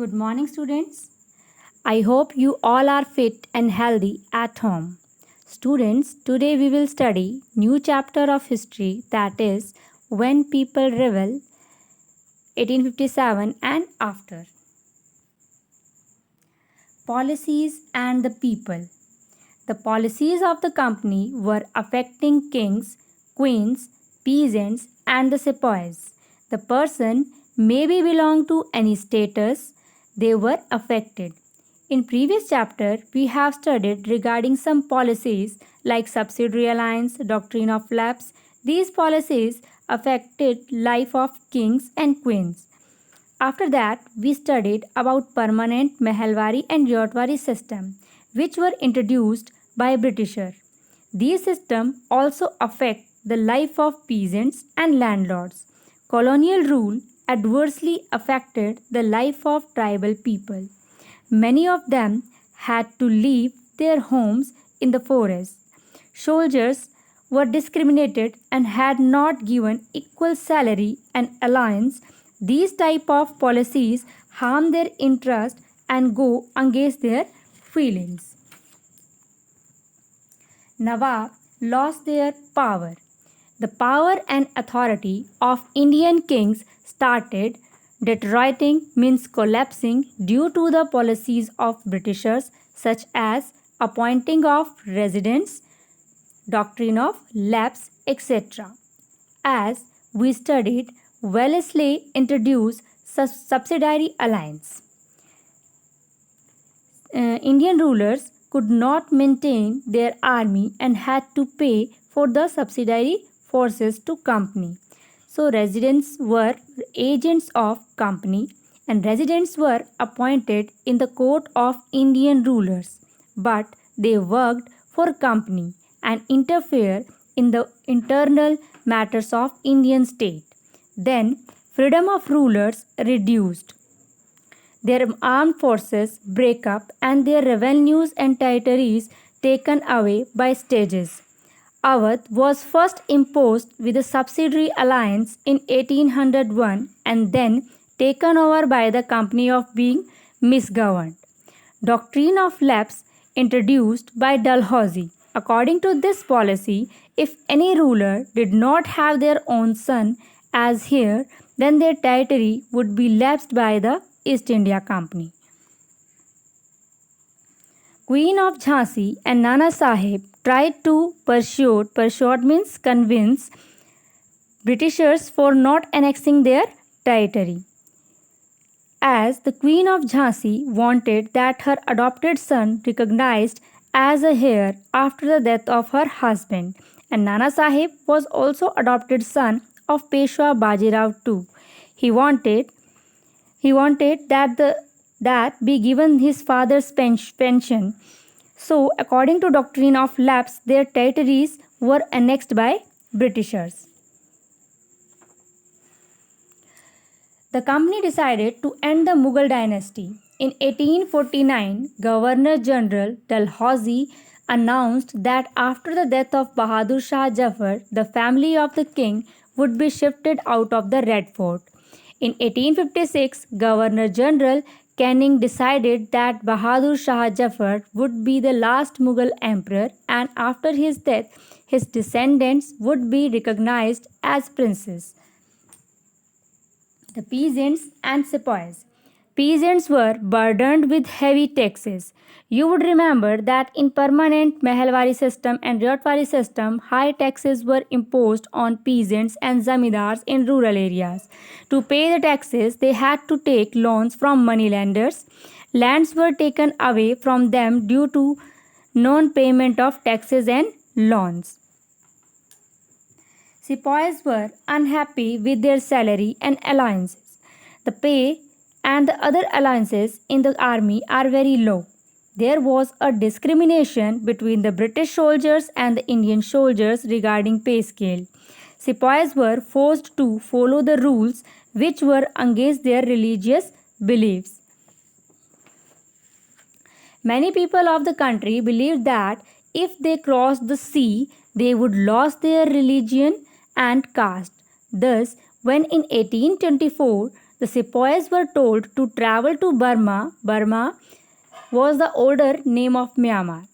Good morning, students. I hope you all are fit and healthy at home. Students, today we will study new chapter of history, that is When People Rebel 1857 and after. Policies and the people. The policies of the company were affecting kings, queens, peasants and the sepoys. The person maybe belong to any status, they were affected. In previous chapter, we have studied regarding some policies like subsidiary alliance, doctrine of lapse. These policies affected life of kings and queens. After that, we studied about permanent Mehalwari and Ryotwari system, which were introduced by Britisher. These systems also affect the life of peasants and landlords. Colonial rule adversely affected the life of tribal people. Many of them had to leave their homes in the forest. Soldiers were discriminated and had not given equal salary and allowance. These type of policies harm their interest and go against their feelings. Nawab lost their power. The power and authority of Indian kings started deteriorating, means collapsing, due to the policies of Britishers such as appointing of residents, doctrine of lapse, etc. As we studied, Wellesley introduced subsidiary alliance. Indian rulers could not maintain their army and had to pay for the subsidiary forces to company. So residents were agents of company and residents were appointed in the court of Indian rulers, but they worked for company and interfere in the internal matters of Indian state. Then freedom of rulers reduced. Their armed forces break up and their revenues and territories taken away by stages. Awadh was first imposed with a subsidiary alliance in 1801 and then taken over by the company of being misgoverned. Doctrine of lapse introduced by Dalhousie. According to this policy, if any ruler did not have their own son as heir, then their territory would be lapsed by the East India Company. Queen of Jhansi and Nana Sahib tried to persuade means convince Britishers for not annexing their territory. As the Queen of Jhansi wanted that her adopted son recognized as a heir after the death of her husband, and Nana Sahib was also adopted son of Peshwa Bajirao too. He wanted that be given his father's pension. So, according to doctrine of lapse, their territories were annexed by Britishers. The company decided to end the Mughal dynasty. In 1849, Governor General Dalhousie announced that after the death of Bahadur Shah Jafar, the family of the king would be shifted out of the Red Fort. In 1856, Governor General Canning decided that Bahadur Shah Jafar would be the last Mughal emperor, and after his death, his descendants would be recognized as princes. The peasants and sepoys. Peasants were burdened with heavy taxes. You would remember that in permanent Mehalwari system and Ryotwari system, high taxes were imposed on peasants and zamindars in rural areas. To pay the taxes, they had to take loans from moneylenders. Lands were taken away from them due to non-payment of taxes and loans. Sepoys were unhappy with their salary and allowances. The pay and the other allowances in the army are very low. There was a discrimination between the British soldiers and the Indian soldiers regarding pay scale. Sepoys were forced to follow the rules which were against their religious beliefs. Many people of the country believed that if they crossed the sea, they would lose their religion and caste. Thus, when in 1824 the sepoys were told to travel to Burma. Burma was the older name of Myanmar.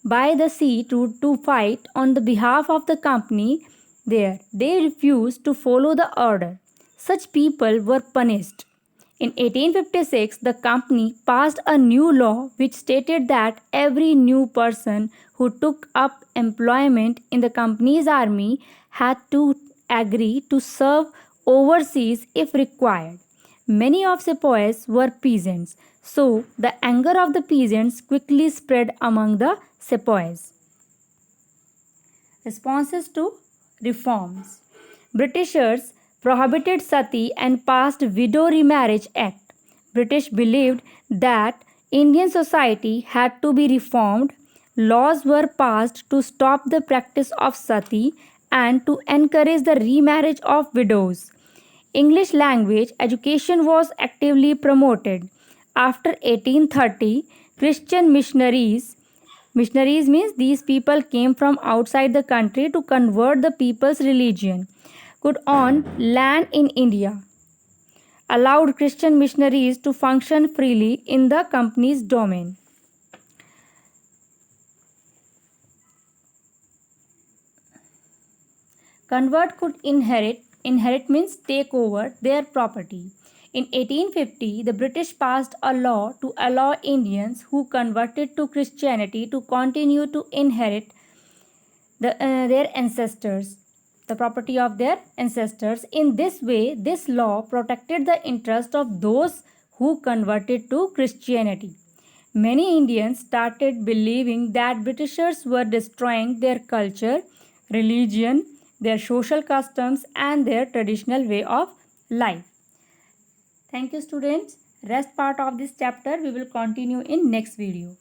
By the sea to fight on the behalf of the company there. They refused to follow the order. Such people were punished. In 1856, the company passed a new law which stated that every new person who took up employment in the company's army had to agree to serve overseas if required. Many of sepoys were peasants, so the anger of the peasants quickly spread among the sepoys. Responses to reforms. Britishers prohibited sati and passed Widow Remarriage Act. British believed that Indian society had to be reformed. Laws were passed to stop the practice of sati and to encourage the remarriage of widows. English language education was actively promoted. After 1830, Christian missionaries means these people came from outside the country to convert the people's religion, could own land in India, allowed Christian missionaries to function freely in the company's domain. Convert could inherit means take over their property. In 1850, the British passed a law to allow Indians who converted to Christianity to continue to inherit their ancestors, the property of their ancestors. In this way, this law protected the interest of those who converted to Christianity. Many Indians started believing that Britishers were destroying their culture, religion, their social customs, and their traditional way of life. Thank you, students. Rest part of this chapter we will continue in next video.